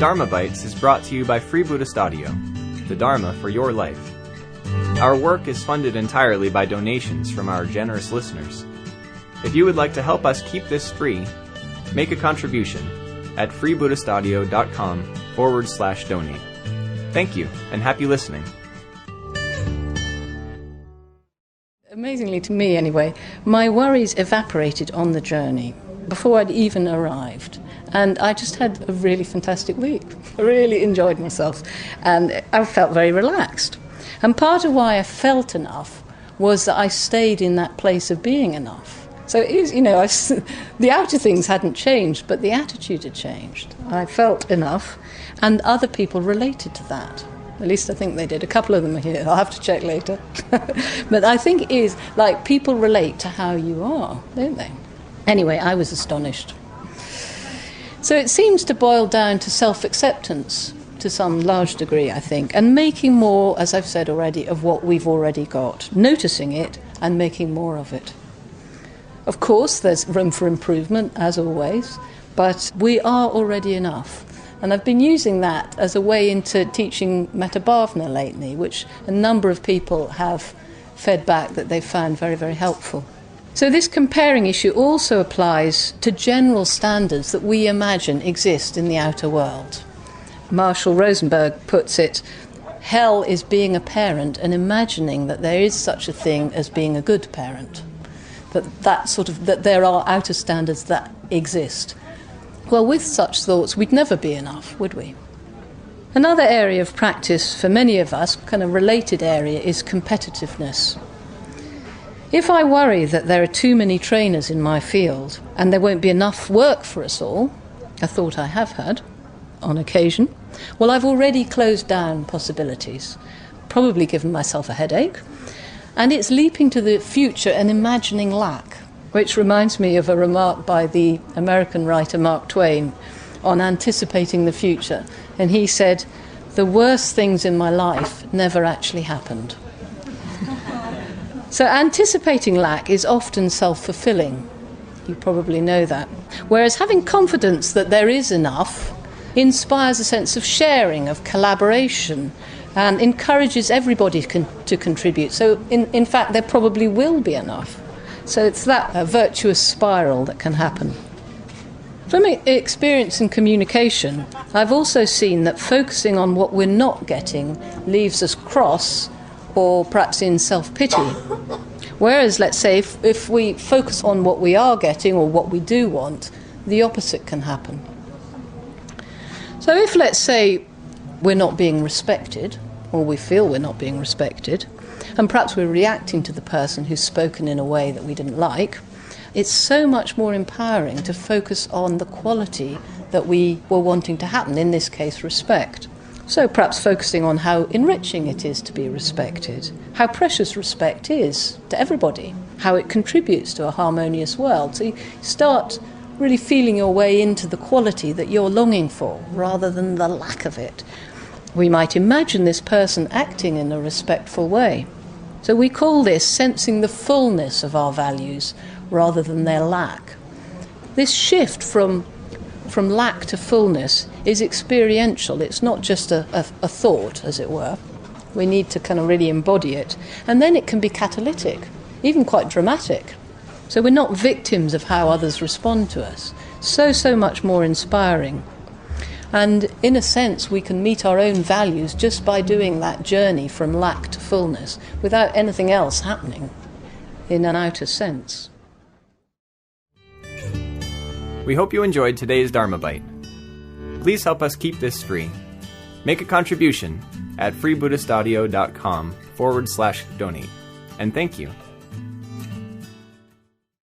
Dharma Bites is brought to you by Free Buddhist Audio, the Dharma for your life. Our work is funded entirely by donations from our generous listeners. If you would like to help us keep this free, make a contribution at freebuddhistaudio.com/donate. Thank you, and happy listening. Amazingly, to me anyway, my worries evaporated on the journey before I'd even arrived. And I just had a really fantastic week. I really enjoyed myself. And I felt very relaxed. And part of why I felt enough was that I stayed in that place of being enough. So it is, the outer things hadn't changed, but the attitude had changed. I felt enough, and other people related to that. At least I think they did. A couple of them are here. I'll have to check later. But I think it is like people relate to how you are, don't they? Anyway, I was astonished. So it seems to boil down to self-acceptance to some large degree, I think, and making more, as I've said already, of what we've already got, noticing it and making more of it. Of course, there's room for improvement, as always, but we are already enough. And I've been using that as a way into teaching Metta Bhavana lately, which a number of people have fed back that they've found very, very helpful. So this comparing issue also applies to general standards that we imagine exist in the outer world. Marshall Rosenberg puts it, hell is being a parent and imagining that there is such a thing as being a good parent. That there are outer standards that exist. Well, with such thoughts, we'd never be enough, would we? Another area of practice for many of us, kind of related area, is competitiveness. If I worry that there are too many trainers in my field and there won't be enough work for us all, a thought I have had on occasion, well, I've already closed down possibilities, probably given myself a headache, and it's leaping to the future and imagining lack, which reminds me of a remark by the American writer Mark Twain on anticipating the future. And he said, "The worst things in my life never actually happened." So anticipating lack is often self-fulfilling. You probably know that. Whereas having confidence that there is enough inspires a sense of sharing, of collaboration, and encourages everybody to contribute. So in fact, there probably will be enough. So it's that virtuous spiral that can happen. From experience in communication, I've also seen that focusing on what we're not getting leaves us cross or perhaps in self-pity. Whereas, let's say, if we focus on what we are getting or what we do want, the opposite can happen. So if, let's say, we're not being respected, or we feel we're not being respected, and perhaps we're reacting to the person who's spoken in a way that we didn't like, it's so much more empowering to focus on the quality that we were wanting to happen, in this case, respect. So perhaps focusing on how enriching it is to be respected, how precious respect is to everybody, how it contributes to a harmonious world. So you start really feeling your way into the quality that you're longing for, rather than the lack of it. We might imagine this person acting in a respectful way. So we call this sensing the fullness of our values rather than their lack. This shift from lack to fullness is experiential. It's not just a thought, as it were. We need to kind of really embody it. And then it can be catalytic, even quite dramatic. So we're not victims of how others respond to us. So much more inspiring. And in a sense, we can meet our own values just by doing that journey from lack to fullness without anything else happening in an outer sense. We hope you enjoyed today's Dharma Bite. Please help us keep this free. Make a contribution at freebuddhistaudio.com/donate. And thank you.